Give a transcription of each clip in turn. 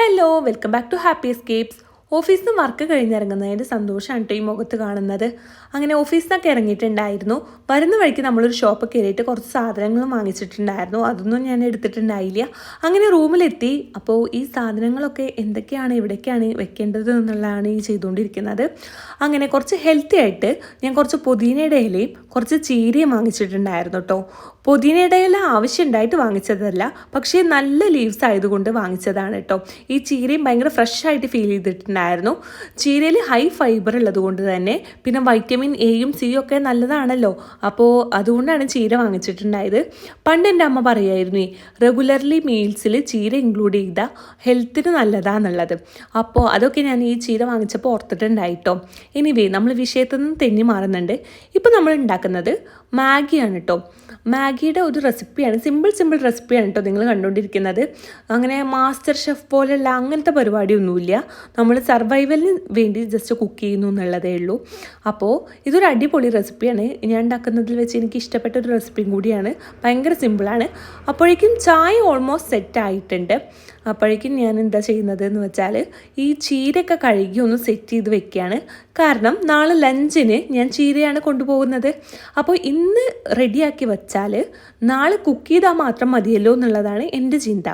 Hello welcome back to happy escapes. ഓഫീസിൽ നിന്ന് work കഴിഞ്ഞിറങ്ങുന്നതിൻ്റെ സന്തോഷമാണ് കേട്ടോ ഈ മുഖത്ത് കാണുന്നത്. അങ്ങനെ ഓഫീസിൽ നിന്നൊക്കെ ഇറങ്ങിയിട്ടുണ്ടായിരുന്നു. വരുന്ന വഴിക്ക് നമ്മളൊരു ഷോപ്പ് കയറിയിട്ട് കുറച്ച് സാധനങ്ങളും വാങ്ങിച്ചിട്ടുണ്ടായിരുന്നു. അതൊന്നും ഞാൻ എടുത്തിട്ടുണ്ടായില്ല. അങ്ങനെ റൂമിലെത്തി. അപ്പോൾ ഈ സാധനങ്ങളൊക്കെ എന്തൊക്കെയാണ് എവിടേക്കാണ് വെക്കേണ്ടത് എന്നുള്ളതാണ് ഈ ചെയ്തുകൊണ്ടിരിക്കുന്നത്. അങ്ങനെ കുറച്ച് ഹെൽത്തി ആയിട്ട് ഞാൻ കുറച്ച് പുതിനയുടെ ഇലയും കുറച്ച് ചീരയും വാങ്ങിച്ചിട്ടുണ്ടായിരുന്നു കേട്ടോ. പുതിനയുടെ ഇല ആവശ്യമുണ്ടായിട്ട് വാങ്ങിച്ചതല്ല, പക്ഷേ നല്ല ലീവ്സ് ആയതുകൊണ്ട് വാങ്ങിച്ചതാണ് കേട്ടോ. ഈ ചീരയും ഭയങ്കര ഫ്രഷ് ആയിട്ട് ഫീൽ ചെയ്തിട്ടുണ്ടായിരുന്നു. ചീരയിൽ ഹൈ ഫൈബർ ഉള്ളത് കൊണ്ട് തന്നെ, പിന്നെ വൈറ്റമിൻ എയും സിയും ഒക്കെ നല്ലതാണല്ലോ. അപ്പോൾ അതുകൊണ്ടാണ് ചീര വാങ്ങിച്ചിട്ടുണ്ടായത്. പണ്ട് എൻ്റെ അമ്മ പറയുമായിരുന്നു റെഗുലർലി മീൽസിൽ ചീര ഇൻക്ലൂഡ് ചെയ്താൽ ഹെൽത്തിന് നല്ലതാണെന്നുള്ളത്. അപ്പോൾ അതൊക്കെ ഞാൻ ഈ ചീര വാങ്ങിച്ചപ്പോൾ ഓർത്തിട്ടുണ്ടായിട്ടോ. എനിവേ നമ്മൾ വിഷയത്തിൽ നിന്ന് തെന്നി മാറുന്നുണ്ട്. ഇപ്പോൾ നമ്മൾ ഉണ്ടാക്കുന്നത് മാഗിയാണ് കേട്ടോ. മാഗിയുടെ ഒരു റെസിപ്പിയാണ്, സിമ്പിൾ റെസിപ്പിയാണ് കേട്ടോ നിങ്ങൾ കണ്ടുകൊണ്ടിരിക്കുന്നത്. അങ്ങനെ മാസ്റ്റർ ഷെഫ് പോലെയുള്ള അങ്ങനത്തെ പരിപാടിയൊന്നുമില്ല. നമ്മൾ സർവൈവലിന് വേണ്ടി ജസ്റ്റ് കുക്ക് ചെയ്യുന്നു എന്നുള്ളതേ ഉള്ളൂ. അപ്പോൾ ഇതൊരു അടിപൊളി റെസിപ്പിയാണ്. ഞാൻ ഉണ്ടാക്കുന്നതിൽ വെച്ച് എനിക്ക് ഇഷ്ടപ്പെട്ട ഒരു റെസിപ്പിയും കൂടിയാണ്. ഭയങ്കര സിമ്പിളാണ്. അപ്പോഴേക്കും ചായ ഓൾമോസ്റ്റ് സെറ്റ് ആയിട്ടുണ്ട്. അപ്പോഴേക്കും ഞാൻ എന്താ ചെയ്യുന്നത് എന്ന് വെച്ചാൽ ഈ ചീരയൊക്കെ കഴുകി ഒന്ന് സെറ്റ് ചെയ്ത് വെക്കുകയാണ്. കാരണം നാളെ ലഞ്ചിന് ഞാൻ ചീരയാണ് കൊണ്ടുപോകുന്നത്. അപ്പോൾ ഇന്ന് റെഡിയാക്കി വെച്ചാൽ നാളെ കുക്ക് ചെയ്താൽ മാത്രം മതിയല്ലോ എന്നുള്ളതാണ് എൻ്റെ ചിന്ത.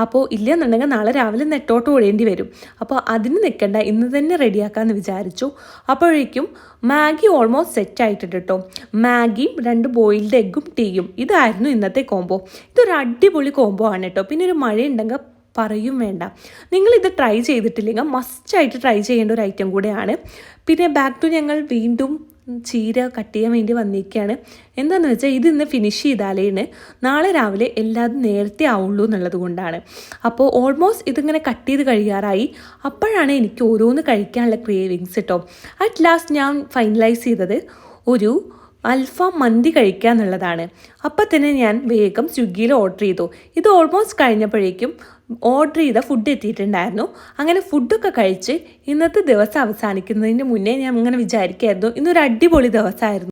അപ്പോൾ ഇല്ലയെന്നുണ്ടെങ്കിൽ നാളെ രാവിലെ നെട്ടോട്ട് ഓടേണ്ടി വരും. അപ്പോൾ അതിന് നിൽക്കണ്ട, ഇന്ന് തന്നെ റെഡിയാക്കാമെന്ന് വിചാരിച്ചു. അപ്പോഴേക്കും മാഗി ഓൾമോസ്റ്റ് സെറ്റ് ആയിട്ടുണ്ട് കേട്ടോ. മാഗിയും 2 ബോയിൽഡ് എഗ്ഗും ടീയും, ഇതായിരുന്നു ഇന്നത്തെ കോംബോ. ഇതൊരു അടിപൊളി കോംബോ ആണ് കേട്ടോ. പിന്നെ ഒരു മഴയുണ്ടെങ്കിൽ പറയും വേണ്ട. നിങ്ങളിത് ട്രൈ ചെയ്തിട്ടില്ലെങ്കിൽ മസ്റ്റായിട്ട് ട്രൈ ചെയ്യേണ്ട ഒരു ഐറ്റം കൂടെയാണ്. പിന്നെ ബാക്ക് ടു ഞങ്ങൾ വീണ്ടും ചീര കട്ട് ചെയ്യാൻ വേണ്ടി വന്നിരിക്കുകയാണ്. എന്താണെന്ന് വെച്ചാൽ ഇതിന്ന് ഫിനിഷ് ചെയ്താലേണ് നാളെ രാവിലെ എല്ലാതും നേരത്തെ ആവുള്ളൂ എന്നുള്ളത് കൊണ്ടാണ്. അപ്പോൾ ഓൾമോസ്റ്റ് ഇതിങ്ങനെ കട്ട് ചെയ്ത് കഴിയാറായി. അപ്പോഴാണ് എനിക്ക് ഓരോന്ന് കഴിക്കാനുള്ള ക്രേവിങ്സ് കേട്ടോ. അറ്റ് ലാസ്റ്റ് ഞാൻ ഫൈനലൈസ് ചെയ്തത് ഒരു അൽഫാം മന്തി കഴിക്കുക എന്നുള്ളതാണ്. അപ്പം തന്നെ ഞാൻ വേഗം സ്വിഗ്ഗിയിൽ ഓർഡർ ചെയ്തു. ഇത് ഓൾമോസ്റ്റ് കഴിഞ്ഞപ്പോഴേക്കും ഓർഡർ ചെയ്ത ഫുഡ് എത്തിയിട്ടുണ്ടായിരുന്നു. അങ്ങനെ ഫുഡൊക്കെ കഴിച്ച് ഇന്നത്തെ ദിവസം അവസാനിക്കുന്നതിന് മുന്നേ ഞാൻ ഇങ്ങനെ വിചാരിക്കായിരുന്നു ഇന്നൊരു അടിപൊളി ദിവസമായിരുന്നു.